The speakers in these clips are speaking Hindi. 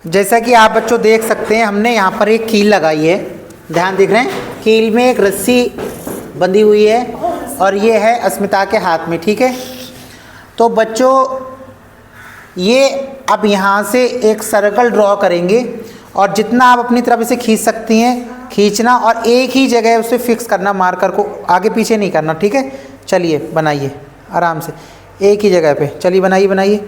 जैसा कि आप बच्चों देख सकते हैं, हमने यहाँ पर एक कील लगाई है। ध्यान देख रहे हैं, कील में एक रस्सी बंधी हुई है और ये है अस्मिता के हाथ में। ठीक है, तो बच्चों ये अब यहाँ से एक सर्कल ड्रॉ करेंगे और जितना आप अपनी तरफ से खींच सकती हैं खींचना, और एक ही जगह उसे फिक्स करना, मार्कर को आगे पीछे नहीं करना। ठीक है, चलिए बनाइए आराम से, एक ही जगह पे। चलिए बनाइए बनाइए।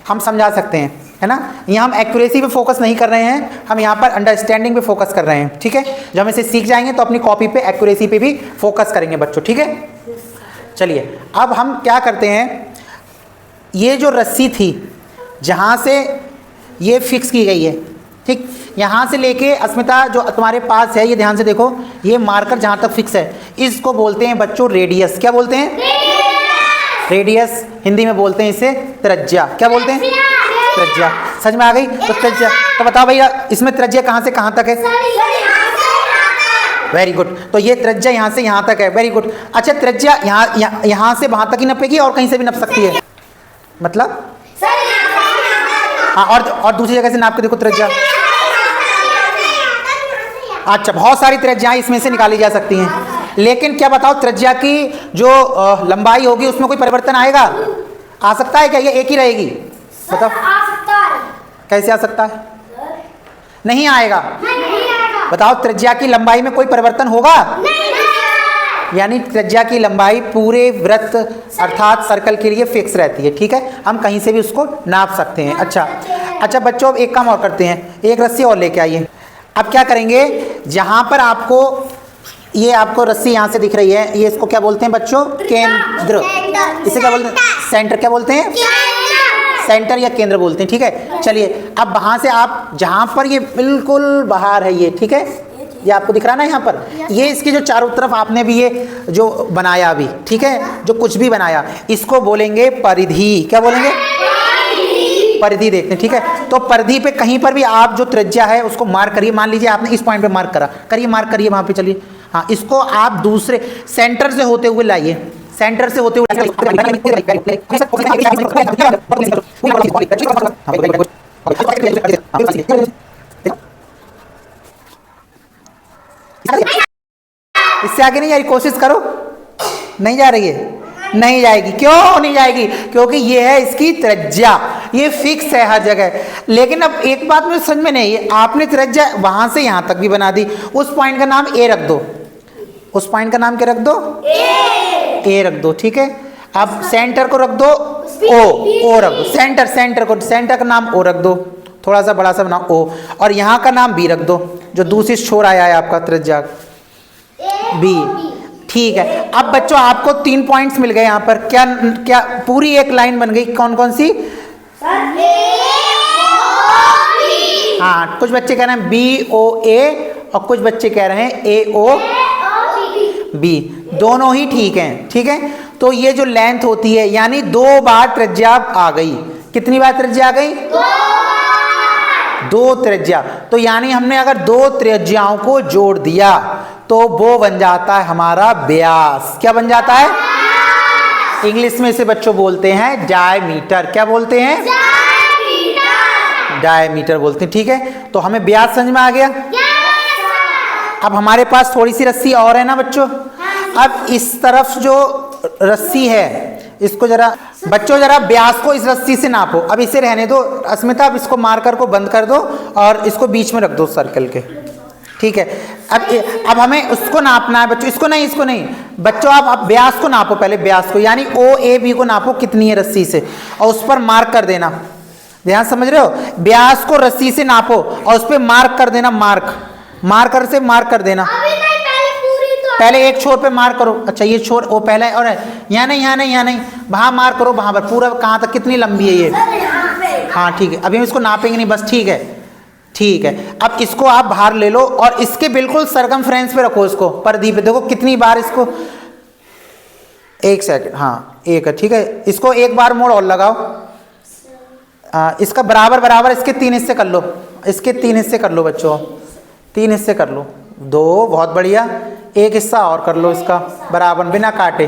हम समझा सकते हैं, है ना। यहाँ हम एक्यूरेसी पे फोकस नहीं कर रहे हैं, हम यहाँ पर अंडरस्टैंडिंग पे फोकस कर रहे हैं। ठीक है, जब हम इसे सीख जाएंगे तो अपनी कॉपी पे एक्यूरेसी पे भी फोकस करेंगे बच्चों। ठीक है, चलिए अब हम क्या करते हैं, ये जो रस्सी थी जहाँ से ये फिक्स की गई है, ठीक, यहाँ से लेके अस्मिता जो तुम्हारे पास है, ये ध्यान से देखो, ये मार्कर जहाँ तक फिक्स है इसको बोलते हैं बच्चों रेडियस। क्या बोलते हैं? रेडियस। हिंदी में बोलते हैं इसे त्रिज्या। क्या बोलते हैं? त्रिज्या। समझ में आ गई? तो त्रिज्या, तो बताओ भैया इसमें त्रिज्या कहाँ से कहाँ तक है? वेरी गुड, तो ये त्रिज्या यहाँ से यहाँ तक है। Very good. अच्छा, त्रिज्या यहाँ से वहाँ तक ही नपेगी और कहीं से भी नप सकती है? मतलब हाँ, और दूसरी जगह से नाप के देखो त्रिज्या। अच्छा, बहुत सारी त्रिज्याएं इसमें से निकाली जा सकती हैं, लेकिन क्या बताओ त्रिज्या की जो लंबाई होगी उसमें कोई परिवर्तन आएगा? आ सकता है क्या? ये एक ही रहेगी? बताओ। आ सकता है। कैसे आ सकता है? नहीं आएगा। बताओ, त्रिज्या की लंबाई में कोई परिवर्तन होगा? यानी त्रिज्या की लंबाई पूरे वृत्त अर्थात सर्कल के लिए फिक्स रहती है। ठीक है, हम कहीं से भी उसको नाप सकते हैं। अच्छा बच्चों, अब एक काम और करते हैं, एक रस्सी और लेके आइए। अब क्या करेंगे, जहां पर आपको ये आपको रस्सी यहाँ से दिख रही है, ये इसको क्या बोलते हैं बच्चों? केंद्र। इसे क्या बोलते हैं? सेंटर। क्या बोलते हैं? सेंटर या केंद्र बोलते हैं। ठीक है, चलिए अब वहां से आप जहां पर ये बिल्कुल बाहर है ये, ठीक है, ये आपको दिख रहा है ना यहाँ पर, ये इसके जो चारों तरफ आपने भी ये जो बनाया अभी, ठीक है, जो कुछ भी बनाया, इसको बोलेंगे परिधि। क्या बोलेंगे? परिधि। देखते हैं, ठीक है, तो परिधि पे कहीं पर भी आप जो त्रिज्या है उसको मार्क करिए। मान लीजिए आपने इस पॉइंट पे मार्क करा, करिए, मार्क करिए वहां पे। चलिए, हाँ, इसको आप दूसरे सेंटर से होते हुए लाइए, सेंटर से होते हुए। इससे आगे नहीं जा रही, कोशिश करो। नहीं जा रही है? नहीं जाएगी। क्यों नहीं जाएगी? क्योंकि ये है इसकी त्रिज्या, ये फिक्स है हर जगह। लेकिन अब एक बात मुझे समझ में नहीं है, आपने त्रिज्या वहां से यहां तक भी बना दी, उस पॉइंट का नाम ए रख दो। उस पॉइंट का नाम क्या रख दो? ए रख दो। ठीक है, अब सेंटर को रख दो ओ रख दो। सेंटर का नाम ओ रख दो, थोड़ा सा बड़ा सा बनाओ ओ, और यहाँ का नाम बी रख दो, जो दूसरी छोर आया है आपका त्रिज्या बी। ठीक है, अब बच्चों आपको 3 पॉइंट्स मिल गए यहाँ पर। क्या क्या पूरी एक लाइन बन गई? कौन कौन सी? हाँ, कुछ बच्चे कह रहे हैं बी ओ ए और कुछ बच्चे कह रहे हैं ए ओ बी, दोनों ही ठीक हैं। ठीक है, तो ये जो लेंथ होती है, यानी 2 बार त्रिज्या आ गई। कितनी बार त्रिज्या आ गई? 2 त्रिज्या। तो यानी हमने अगर 2 त्रिज्याओं को जोड़ दिया तो वो बन जाता है हमारा व्यास। क्या बन जाता है? इंग्लिश में इसे बच्चों बोलते हैं डायमीटर। क्या बोलते हैं? डायमीटर बोलते हैं। ठीक है, तो हमें व्यास समझ में आ गया। अब हमारे पास थोड़ी सी रस्सी और है ना बच्चों। अब इस तरफ जो रस्सी है इसको जरा बच्चों, जरा व्यास को इस रस्सी से नापो। अब इसे रहने दो अस्मिता, अब इसको मार्कर को बंद कर दो और इसको बीच में रख दो सर्कल के। ठीक है, अब हमें उसको नापना है बच्चों, इसको नहीं बच्चों, आप व्यास को नापो पहले, व्यास को, यानी ओ ए बी को नापो कितनी है रस्सी से, और उस पर मार्क कर देना। ध्यान समझ रहे हो? व्यास को रस्सी से नापो और उस पर मार्क कर देना, मार्कर से मार्क कर देना। पहले एक छोर पे मार्क करो। अच्छा, ये छोर वो पहले, और यहाँ नहीं, वहां मार्क करो, वहां पर पूरा कहाँ तक, कितनी लंबी है ये? हाँ ठीक है, अभी हम इसको नापेंगे नहीं, बस। ठीक है, अब इसको आप बाहर ले लो और इसके बिल्कुल सरकमफ्रेंस पे रखो, इसको परिधि पे। देखो कितनी बार इसको, 1 सेकंड, हाँ 1 है। ठीक है, इसको एक बार मोड़ और लगाओ। इसका बराबर इसके 3 हिस्से कर लो, इसके 3 हिस्से कर लो बच्चों, 3 हिस्से कर लो। 2, बहुत बढ़िया, एक हिस्सा और कर लो इसका बराबर, बिना काटे,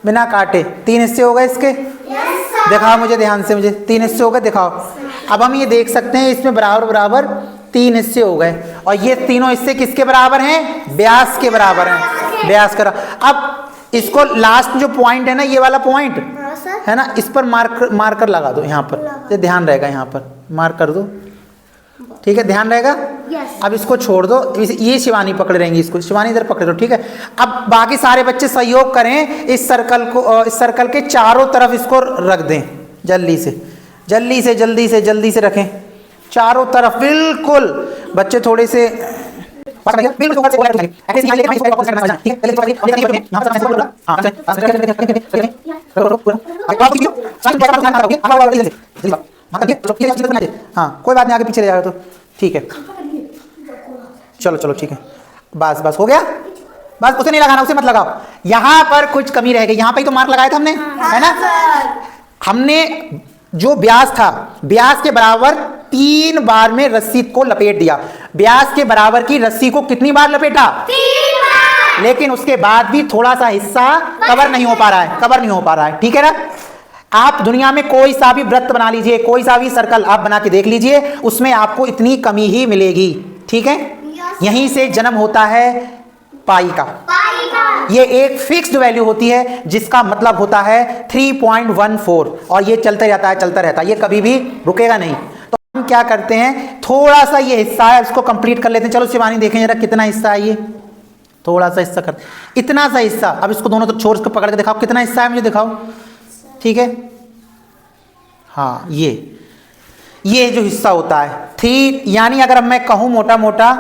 बिना काटे। 3 हिस्से हो गए इसके, दिखाओ मुझे ध्यान से, मुझे 3 हिस्से हो गए, दिखाओ। अब हम ये देख सकते हैं इसमें बराबर बराबर 3 हिस्से हो गए, और ये तीनों हिस्से किसके बराबर हैं? व्यास के बराबर हैं, व्यास का। अब इसको लास्ट जो पॉइंट है ना, ये वाला पॉइंट है ना, इस पर मार्कर लगा दो, यहाँ पर, ये ध्यान रहेगा, यहाँ पर मार्क कर दो, ठीक है, ध्यान रहेगा। अब इसको छोड़ दो, ये शिवानी पकड़ रहेंगी इसको, शिवानी इधर पकड़ दो, ठीक है। अब बाकी सारे बच्चे सहयोग करें, इस सर्कल को, इस सर्कल के चारों तरफ इसको रख दें, जल्दी से जल्दी से जल्दी से जल्दी से रखें चारों तरफ, बिल्कुल। बच्चे थोड़े से हाँ, कोई बात नहीं, आगे पीछे ले जाओ तो ठीक है। चलो चलो ठीक है, बस बस हो गया, बस उसे नहीं लगाना, उसे मत लगाओ। यहाँ पर कुछ कमी रह गई, यहाँ पे ही तो मार्क लगाया था हमने, है ना। हमने जो व्यास था, व्यास के बराबर 3 बार में रस्सी को लपेट दिया। व्यास के बराबर की रस्सी को कितनी बार लपेटा? 3 बार। लेकिन उसके बाद भी थोड़ा सा हिस्सा कवर नहीं हो पा रहा है, कवर नहीं हो पा रहा है, ठीक है ना। आप दुनिया में कोई सा भी वृत्त बना लीजिए, कोई सा भी सर्कल आप बना के देख लीजिए, उसमें आपको इतनी कमी ही मिलेगी, ठीक है। यहीं से जन्म होता है पाई का। ये एक फिक्स्ड वैल्यू होती है, जिसका मतलब होता है 3.14, और ये चलता रहता है, चलता रहता है, ये कभी भी रुकेगा नहीं। तो हम क्या करते हैं, थोड़ा सा ये हिस्सा है, उसको कंप्लीट कर लेते हैं। चलो शिवानी देखें जरा कितना हिस्सा है, ये थोड़ा सा हिस्सा कर, इतना सा हिस्सा। अब इसको दोनों तो छोर को पकड़ के दिखाओ, कितना हिस्सा है मुझे दिखाओ, ठीक है। हाँ, ये जो हिस्सा होता है 3, यानी अगर मैं कहूं मोटा मोटा,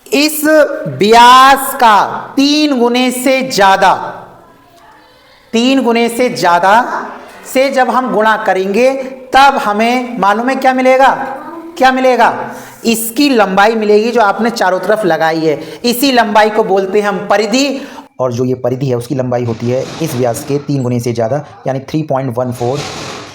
इस व्यास का 3 गुने से ज्यादा, 3 गुने से ज्यादा से जब हम गुणा करेंगे, तब हमें मालूम है क्या मिलेगा? क्या मिलेगा? इसकी लंबाई मिलेगी जो आपने चारों तरफ लगाई है। इसी लंबाई को बोलते हैं हम परिधि, और जो ये परिधि है उसकी लंबाई होती है इस व्यास के 3 गुने से ज़्यादा, यानी 3.14,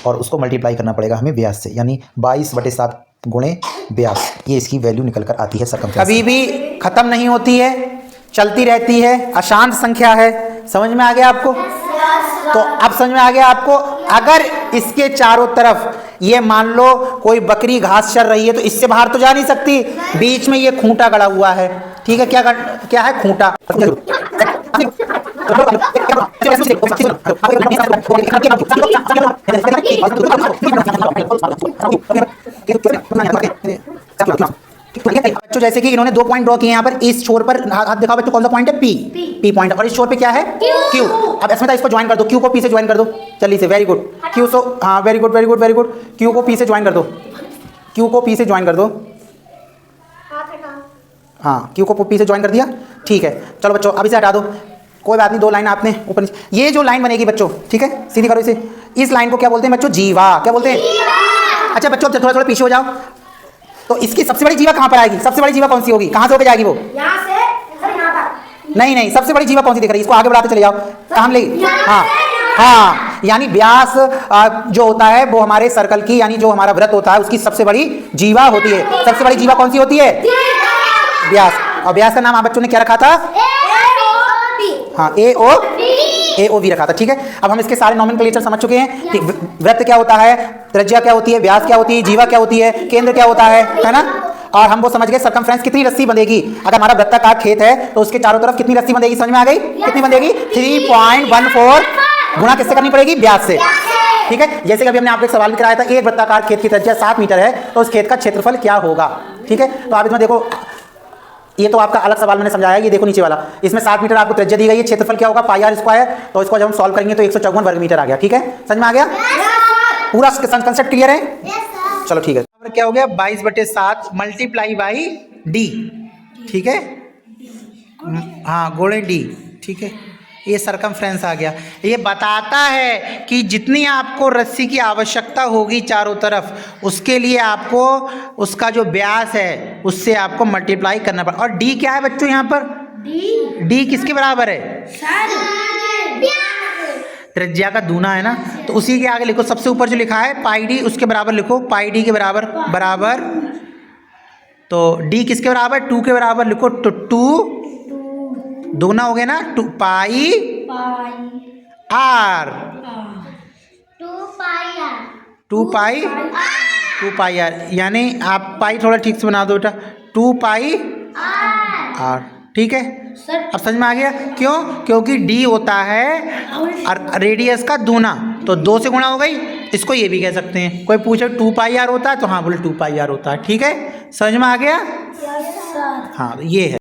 और उसको मल्टीप्लाई करना पड़ेगा हमें व्यास से, यानी 22/7 गुणे व्यास, ये इसकी वैल्यू निकल कर आती है सर्कमफ्रेंस। कभी भी ख़त्म नहीं होती है, चलती रहती है, अशांत संख्या है। समझ में आ गया आपको? तो अब समझ में आ गया आपको, अगर इसके चारों तरफ ये मान लो कोई बकरी घास चर रही है, तो इससे बाहर तो जा नहीं सकती, बीच में ये खूंटा गड़ा हुआ है, ठीक है। क्या है? खूंटा। बच्चों जैसे कि इन्होंने 2 पॉइंट ड्रॉ किए यहाँ पर, इस छोर पर हाथ दिखाओ बच्चों, कौन सा पॉइंट है? पी पॉइंट, और इस छोर पे क्या है? क्यू। अब इसमें इसको ज्वाइन कर दो, क्यू को पी से ज्वाइन कर दो, जल्दी से, वेरी गुड। क्यू सो, हाँ very good very good very good, Q को पी से ज्वाइन कर दो, क्यू को पी से ज्वाइन कर दो, हाँ क्यू को पी से ज्वाइन कर दिया, ठीक है। चलो बच्चों अब इसे हटा दो, कोई बात नहीं, 2 लाइन आपने ऊपर नीचे, ये जो लाइन बनेगी बच्चों, ठीक है, सीधी करो इसे, इस लाइन को क्या बोलते हैं बच्चों? जीवा। क्या बोलते हैं? अच्छा बच्चों अब थोड़ा थोड़ा पीछे हो जाओ, तो इसकी सबसे बड़ी जीवा कहाँ पर आएगी? सबसे बड़ी जीवा कौन सी होगी? कहाँ से होकर जाएगी वो? यहाँ से यहाँ पर। नहीं नहीं, सबसे बड़ी जीवा कौन सी दिख रही है? इसको आगे बढ़ाते चले जाओ, हम ले, हाँ हाँ, यानी व्यास जो होता है वो हमारे सर्कल की, यानी जो हमारा वृत्त होता है उसकी सबसे बड़ी जीवा होती है। सबसे बड़ी जीवा कौन सी होती है? व्यास। और व्यास का नाम आप बच्चों ने क्या रखा था? हाँ, ए ओ वी रखा था, ठीक है। अब हम इसके सारे नॉमेनक्लेचर समझ चुके हैं कि वृत्त क्या होता है, त्रिज्या क्या होती है, व्यास क्या होती है, जीवा क्या होती है, केंद्र क्या होता है ना। और हम वो समझ गए सर्कमफ्रेंस कितनी रस्सी बंधेगी। अगर हमारा वृत्ताकार खेत है तो उसके चारों तरफ कितनी रस्सी बंधेगी? समझ में आ गई? कितनी बंधेगी? 3.14 गुणा किससे करनी पड़ेगी? व्यास से, ठीक है। जैसे कि अभी हमने आपको एक सवाल भी कराया था, एक वृत्ताकार खेत की त्रिज्या 7 मीटर है, तो उस खेत का क्षेत्रफल क्या होगा, ठीक है। तो आप इसमें देखो, ये तो आपका अलग सवाल मैंने समझाया, ये देखो नीचे वाला, इसमें 7 मीटर आपको त्रिज्या दी गई है, क्षेत्रफल क्या होगा? पाई आर स्क्वायर। तो इसको जब हम सॉल्व करेंगे तो 154 वर्ग मीटर आ गया, ठीक है। समझ में आ गया? पूरा कंसेप्ट क्लियर है? चलो ठीक है। क्या हो गया? 22/7 मल्टीप्लाई बाई डी, ठीक है, हाँ गुणे डी, ठीक है। ये सर्कमफ्रेंस आ गया। ये बताता है कि जितनी आपको रस्सी की आवश्यकता होगी चारों तरफ, उसके लिए आपको उसका जो व्यास है उससे आपको मल्टीप्लाई करना पड़ेगा। और डी क्या है बच्चों यहाँ पर? डी किसके बराबर है? त्रिज्या का दूना है ना, तो उसी के आगे लिखो, सबसे ऊपर जो लिखा है पाई डी, उसके बराबर लिखो, पाई डी के बराबर बराबर, तो डी किसके बराबर? 2 के बराबर लिखो, तो 2 दुगना हो गया ना, 2 पाई आर, 2 पाई आर, यानी आप पाई थोड़ा ठीक से बना दो बेटा, 2 पाई आर, ठीक है। अब समझ में आ गया क्यों? क्योंकि डी होता है रेडियस का दूना, तो 2 से गुणा हो गई। इसको ये भी कह सकते हैं, कोई पूछे 2 पाई आर होता है तो हाँ बोले 2 पाई आर होता है, ठीक है। समझ में आ गया? हाँ ये है।